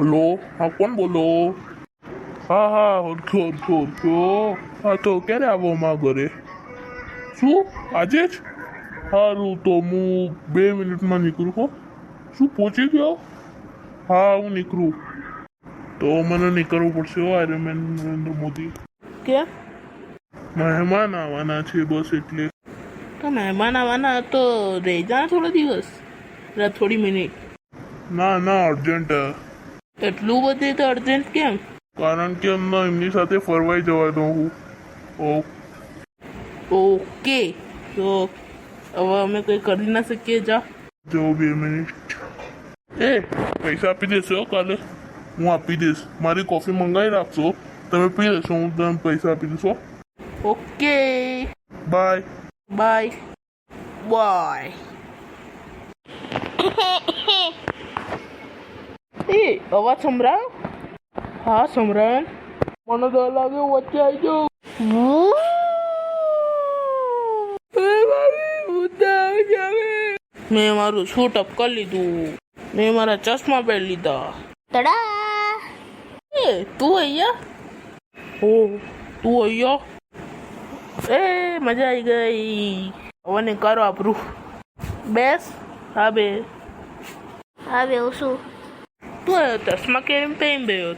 Hello, હા કોણ બોલો? હા ઓળખ્યો. હા તો ક્યારે આવો અમારા ઘરે? શું આજે જ? સારું તો હું 2 મિનિટમાં નીકળું હો. શું પહોંચી ગયો? હા હું નીકળું. તો મને નીકળવું પડશે હો આર્યમેન નરેન્દ્ર મોદી. કેમ? મહેમાન આવવાના છે બસ એટલે. તો મહેમાન આવવાના તો રહી જા થોડા દિવસ, થોડી મિનિટ. ના અર્જન્ટ. એટલું બધું તો અર્જન્ટ કેમ? કારણ કે એમની સાથે ફરવાઈ જવાનો હું. ઓકે, તો હવે અમે કંઈ કરી ના શકીએ. જા જો 2 મિનિટ. પૈસા આપી દેશો કાલે? હું આપી દઈશ. મારી કોફી મંગાવી રાખશો, તમે પી લેશો, હું તમને પૈસા આપી દઈશ. Okay, bye. બાય. અવાજ સંભળાયો? હા સંભળાયો. મને તો લાગે વચ્ચે આવી જાઉં. મેં મારું શૂટ અપ કરી લીધું. મેં મારા ચશ્મા પહેરી લીધા. તડા તું અહીંયા? તું અહીંયા? મજા આવી ગઈ. હવે ને કરો આપણું. બેસ. હા બે. હા બેવું શું? તું ચશ્મા કેમ પહેરી ગયો?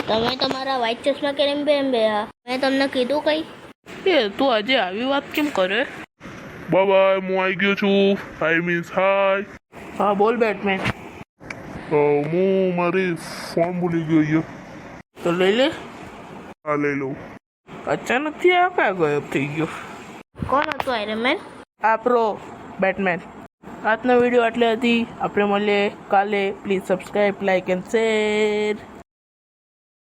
તમે તમારા વ્હાઈટ ચશ્મા કેમ બે હા મેં તમને કીધું કઈ? તું આજે આવી વાત કેમ કરે? બાય હું આવી ગયો છું. આઈ મીન્સ હાય. હા બોલ બેટમેન. હું મારી ફોન ભૂલી ગયો અહીંયા. તો લઈ લે. હા લઈ લઉં. અચાનકથી આ ક્યાં ગાયબ થઈ ગયો? કોણ હતું આયરનમેન? આપણો બેટમેન. આજનો વિડીયો આટલી હતી. આપણે મળીએ કાલે. Please subscribe, like and share.